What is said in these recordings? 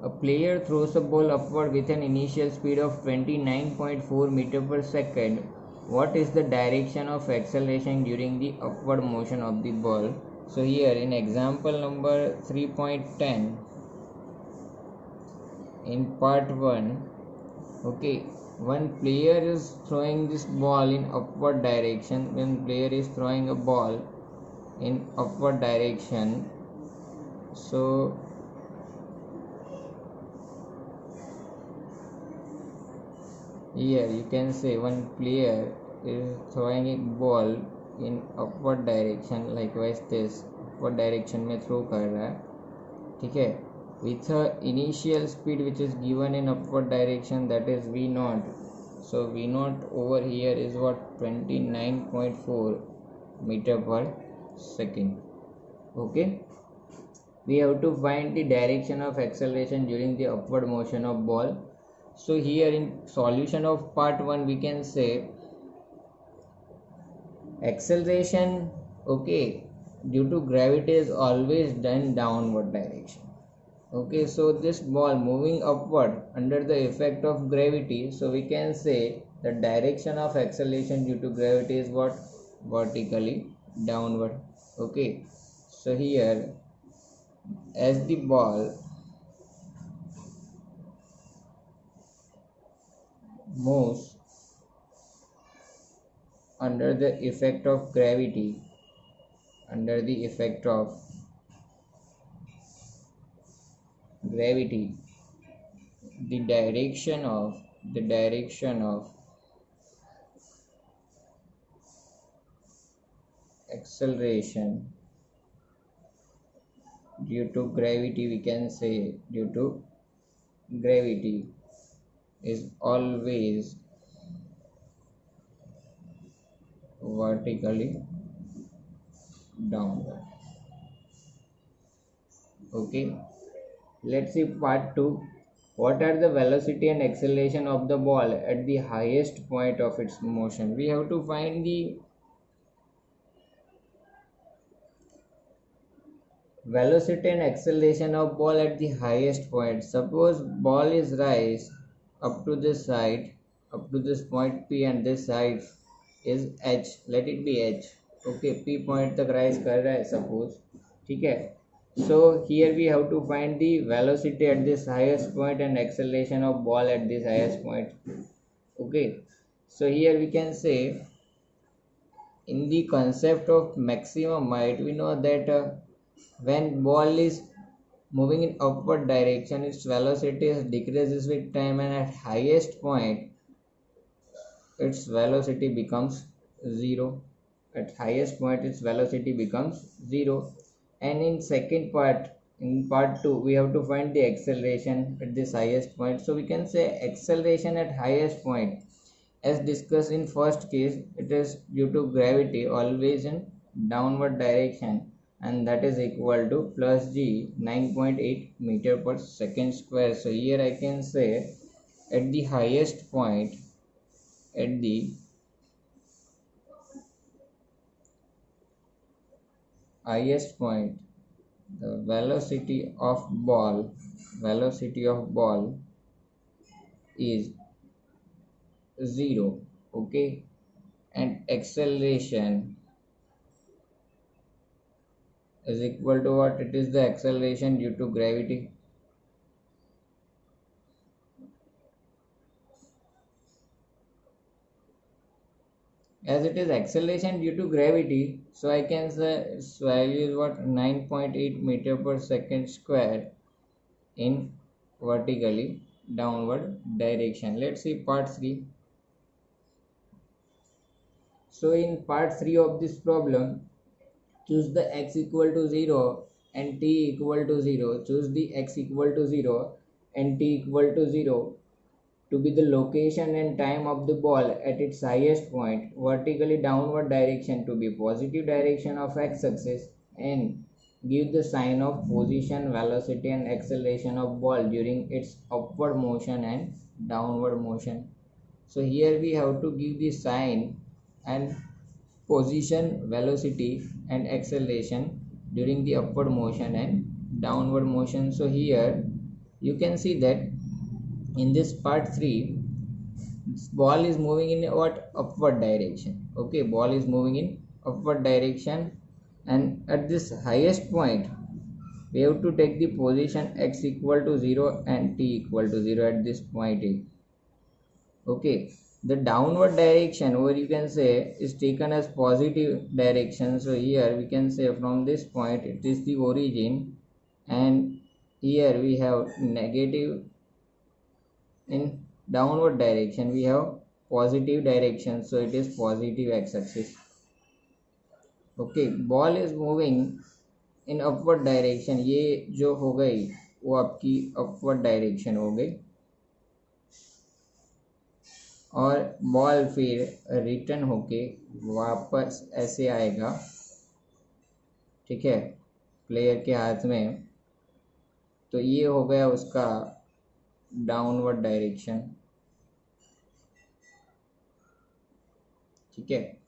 A player throws a ball upward with an initial speed of 29.4 meter per second. What is the direction of acceleration during the upward motion of the ball? So here in example number 3.10 in part 1, okay, one player is throwing this ball in upward direction. When player is throwing a ball in upward direction, so here you can say one player is throwing a ball in upward direction, likewise this upward direction में throw कर रहा है, ठीक है, with a initial speed which is given in upward direction, that is v naught. So v naught over here is what, 29.4 meter per second. Okay, we have to find the direction of acceleration during the upward motion of ball. So here in solution of part 1 we can say acceleration, okay, due to gravity is always done downward direction. Okay, so this ball moving upward under the effect of gravity, so we can say the direction of acceleration due to gravity is what, vertically downward. Okay, so here as the ball moves under the effect of gravity, under the effect of gravity, the direction of acceleration due to gravity, we can say due to gravity is always vertically downward. Okay, let's see part 2. What are the velocity and acceleration of the ball at the highest point of its motion? We have to find the velocity and acceleration of ball at the highest point. Suppose ball is raised up to this side, up to this point P, and this side is H. Let it be H. Okay, P point तक rise कर रहा है suppose, ठीक है. So here we have to find the velocity at this highest point and acceleration of ball at this highest point. Okay, so here we can say in the concept of maximum height, we know that when ball is moving in upward direction, its velocity decreases with time, and at highest point its velocity becomes 0. At highest point its velocity becomes 0. And in second part, in part 2, we have to find the acceleration at this highest point. So we can say acceleration at highest point, as discussed in first case, it is due to gravity, always in downward direction, and that is equal to plus g 9.8 meter per second square. So here I can say at the highest point, at the highest point, the velocity of ball is 0. Okay, and acceleration is equal to what? It is the acceleration due to gravity. As it is acceleration due to gravity, so I can say its value is what, 9.8 meter per second square in vertically downward direction. Let's see part 3. So in part 3 of this problem, choose the x equal to 0 and t equal to 0. Choose the x equal to 0 and t equal to 0 to be the location and time of the ball at its highest point, vertically downward direction to be positive direction of x-axis, and give the sign of position, velocity and acceleration of ball during its upward motion and downward motion. So here we have to give the sign and position, velocity and acceleration during the upward motion and downward motion. So here you can see that in this part 3, ball is moving in what upward direction. Okay, ball is moving in upward direction, and at this highest point we have to take the position x equal to 0 and t equal to 0 at this point A. Okay, the downward direction, or you can say, is taken as positive direction. So here we can say from this point it is the origin, and here we have negative. In downward direction we have positive direction, so it is positive x-axis. Okay, ball is moving in upward direction. ये जो हो गई वो आपकी upward direction हो गई, और ball फिर रिटर्न होके वापस ऐसे आएगा, ठीक है, प्लेयर के हाथ में। तो ये हो गया उसका डाउनवर्ड डायरेक्शन, ठीक है।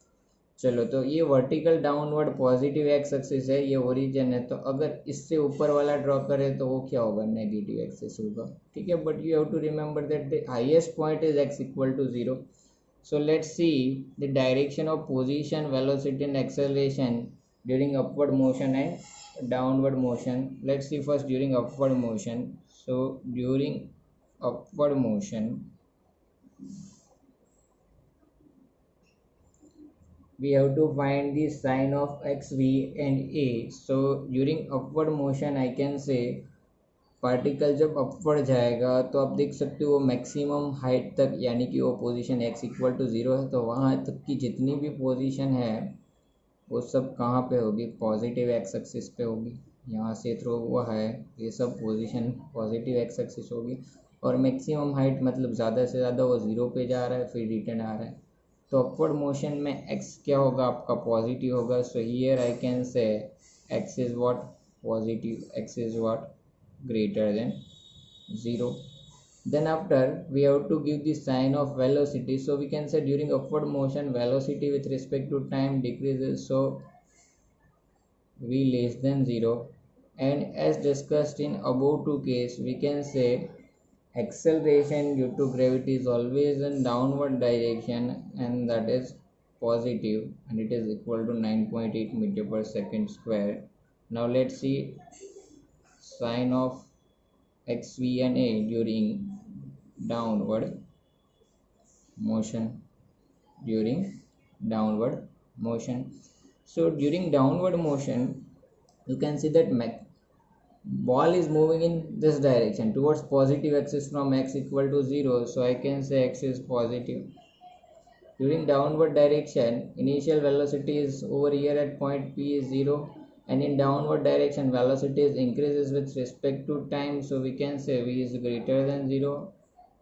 चलो, तो ये vertical downward positive x axis है, ये ओरिजिन है। तो अगर इससे ऊपर वाला ड्रॉ करें तो वो क्या होगा, नेगेटिव एक्सिस होगा, ठीक है। But you have to remember that the highest point is x equal to 0. So let's see the direction of position, velocity and acceleration during upward motion and downward motion. Let's see first during upward motion. So during upward motion we have to find the sign of x, v and a. So during upward motion I can say particle जब upward जाएगा तो आप देख सकते हो वो maximum height तक, यानी कि वो पोजीशन x इक्वल टू 0 है, तो वहाँ तक की जितनी भी पोजीशन है वो सब कहाँ पे होगी, पॉजिटिव एक्स एक्सिस पे होगी। यहाँ से थ्रो हुआ है ये सब पोजीशन पॉजिटिव एक्स एक्सिस होगी, और मैक्सिमम हाइट मतलब ज़्यादा से ज़्यादा वो 0 पे जा रहा है, फिर रिटर्न आ रहा है। तो अपवर्ड मोशन में x क्या होगा आपका, पॉजिटिव होगा। So here I can say x is what, positive, x is what, greater than 0. Then after we have to give the sign of velocity. So we can say during upward motion velocity with respect to time decreases, so v less than 0. And as discussed in above two case, we can say acceleration due to gravity is always in downward direction, and that is positive, and it is equal to 9.8 meter per second square. Now let's see sign of x, v and a during downward motion. So during downward motion you can see that ball is moving in this direction towards positive axis from x equal to 0. So I can say x is positive. During downward direction initial velocity is over here at point p is 0, and in downward direction velocity increases with respect to time, so we can say v is greater than 0.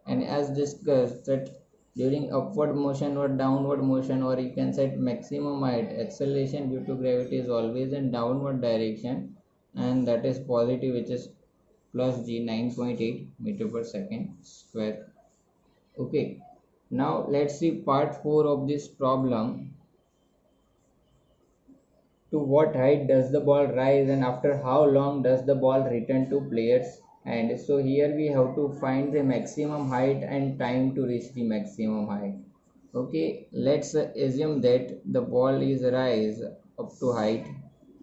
And as discussed that during upward motion or downward motion, or you can set maximum height, acceleration due to gravity is always in downward direction, and that is positive, which is plus g, 9.8 meter per second square. Okay, now let's see part 4 of this problem. To what height does the ball rise, and after how long does the ball return to players? And so here we have to find the maximum height and time to reach the maximum height. Okay, let's assume that the ball is rise up to height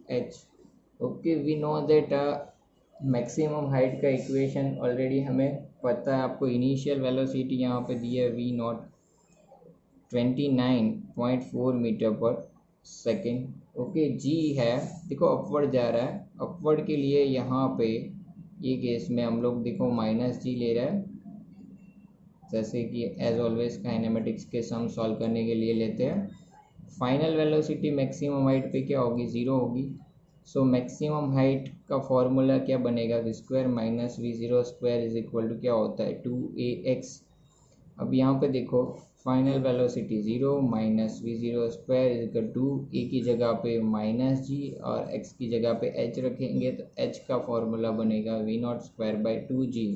h. Okay, we know that maximum height का equation already हमें पता है। आपको initial velocity यहाँ पे दी है v not 29.4 metre पर second. Okay, जी है, देखो अपवर्ड जा रहा है, अपवर्ड के लिए यहाँ पे ये केस में हम लोग देखो माइनस जी ले रहा है, जैसे कि एज ऑलवेज काइनेमेटिक्स के सम सॉल्व करने के लिए लेते हैं। फाइनल वेलोसिटी मैक्सिमम हाइट पे क्या होगी, 0 होगी। सो मैक्सिमम हाइट का फॉर्मूला क्या बनेगा, v square minus v zero square is equal to क्या होता है, 2ax। अब यहाँ पे देखो final velocity 0 minus v zero square is equal to a की जगह पे माइनस जी और एक्स की जगह पे एच रखेंगे, तो एच का फॉर्मूला बनेगा we not square by 2g।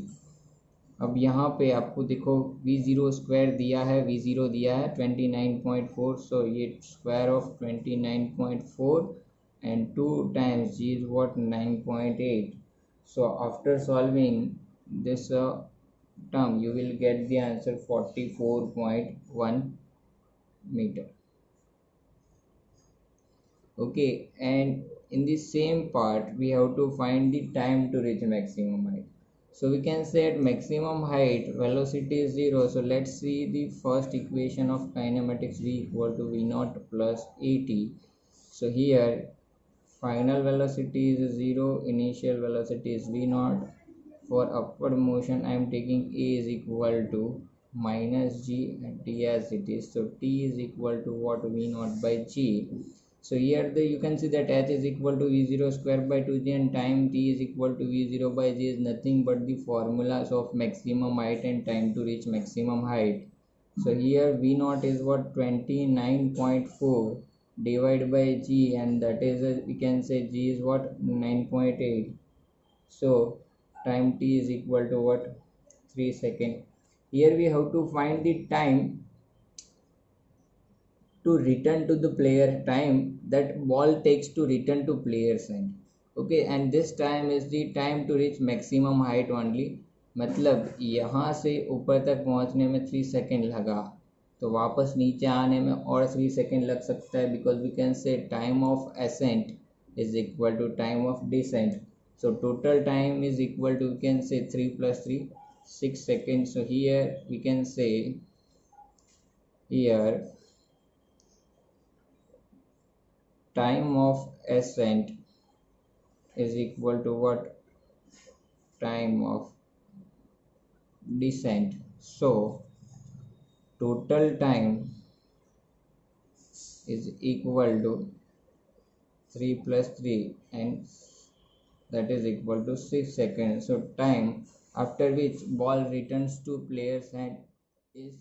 अब यहाँ पे आपको देखो वी ज़ीरो स्क्वायर दिया है, वी ज़ीरो दिया है 29.4, सो ये square of 29.4 and 2 times g is what, 9.8. So after solving this term, you will get the answer 44.1 meter. Okay, and in the same part we have to find the time to reach maximum height. So we can say at maximum height velocity is 0. So let's see the first equation of kinematics, v equal to v naught plus at. So here final velocity is 0, initial velocity is v naught. For upward motion I am taking a is equal to minus g and t as it is. So t is equal to what, v naught by g. So here you can see that h is equal to v0 square by 2g, and time t is equal to v0 by g is nothing but the formulas of maximum height and time to reach maximum height. So here v naught is what, 29.4 divided by g, and that is we can say g is what, 9.8. So time t is equal to what, 3 seconds. Here we have to find the time to return to the player, time that ball takes to return to player's end. Okay, and this time is the time to reach maximum height only. मतलब यहाँ से ऊपर तक पहुँचने में 3 second लगा, तो वापस नीचे आने में और 3 सेकेंड लग सकता है, because we can say time of ascent is equal to time of descent. So total time is equal to, we can say 3 plus 3, 6 seconds. So here we can say, here time of ascent is equal to what, time of descent. So total time is equal to 3 plus 3, and that is equal to 6 seconds. So time after which ball returns to player's hand is